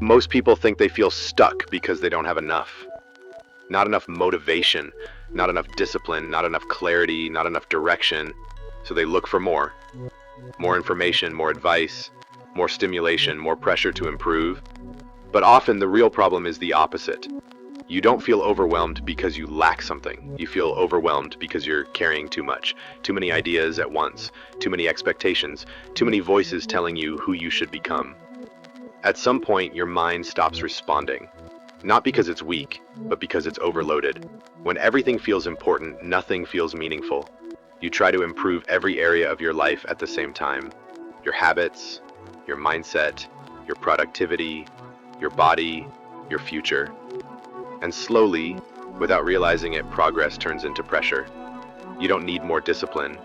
Most people think they feel stuck because they don't have enough. Not enough motivation, not enough discipline, not enough clarity, not enough direction. So they look for more. More information, more advice, more stimulation, more pressure to improve. But often the real problem is the opposite. You don't feel overwhelmed because you lack something. You feel overwhelmed because you're carrying too much, too many ideas at once, too many expectations, too many voices telling you who you should become. At some point, your mind stops responding. Not because it's weak, but because it's overloaded. When everything feels important, nothing feels meaningful. You try to improve every area of your life at the same time. Your habits, your mindset, your productivity, your body, your future. And slowly, without realizing it, progress turns into pressure. You don't need more discipline,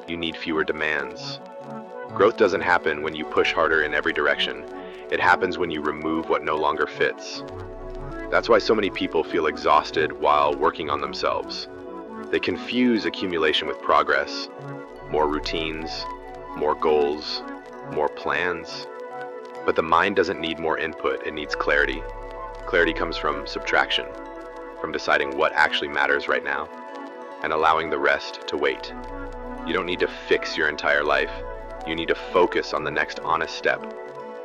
you need fewer demands. Growth doesn't happen when you push harder in every direction. It happens when you remove what no longer fits. That's why so many people feel exhausted while working on themselves. They confuse accumulation with progress. More routines, more goals, more plans. But the mind doesn't need more input, it needs clarity. Clarity comes from subtraction, from deciding what actually matters right now, and allowing the rest to wait. You don't need to fix your entire life. You need to focus on the next honest step.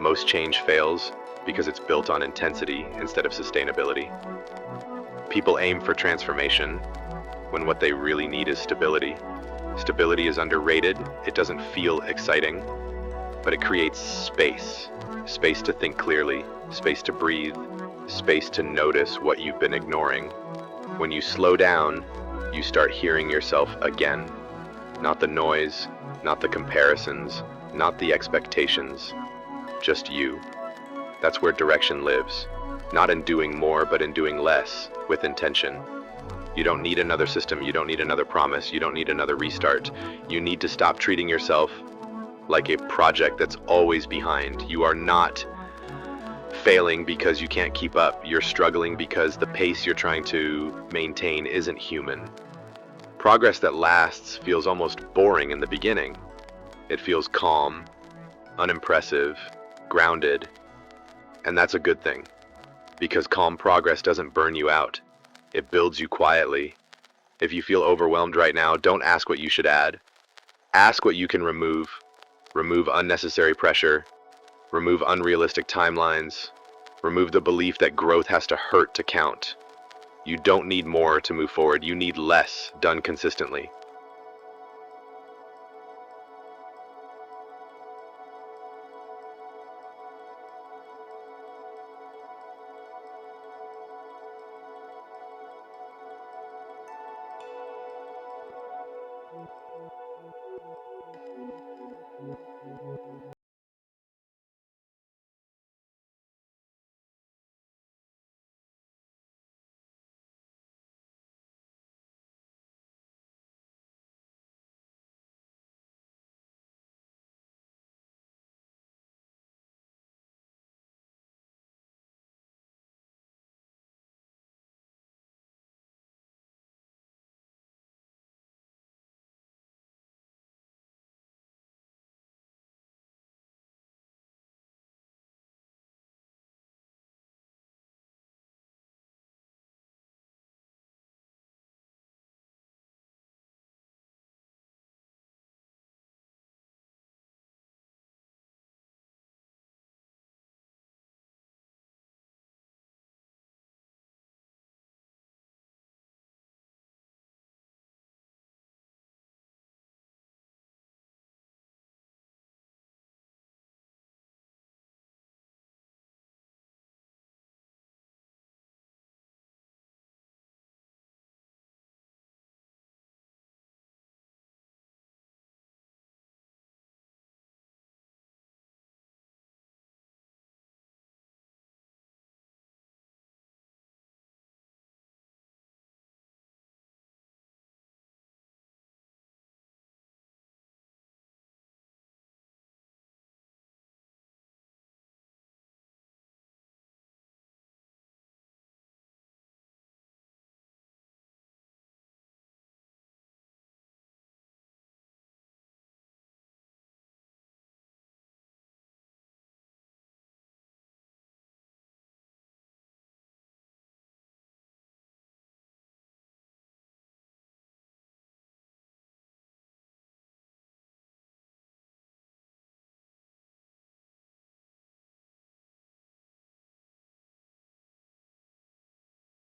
Most change fails because it's built on intensity instead of sustainability. People aim for transformation when what they really need is stability. Stability is underrated, it doesn't feel exciting, but it creates space. Space to think clearly, space to breathe, space to notice what you've been ignoring. When you slow down, you start hearing yourself again. Not the noise, not the comparisons, not the expectations, just you. That's where direction lives. Not in doing more, but in doing less, with intention. You don't need another system, you don't need another promise, you don't need another restart. You need to stop treating yourself like a project that's always behind. You are not failing because you can't keep up. You're struggling because the pace you're trying to maintain isn't human. Progress that lasts feels almost boring in the beginning. It feels calm, unimpressive, grounded, and that's a good thing. Because calm progress doesn't burn you out. It builds you quietly. If you feel overwhelmed right now, don't ask what you should add. Ask what you can remove. Remove unnecessary pressure. Remove unrealistic timelines. Remove the belief that growth has to hurt to count. You don't need more to move forward. You need less done consistently.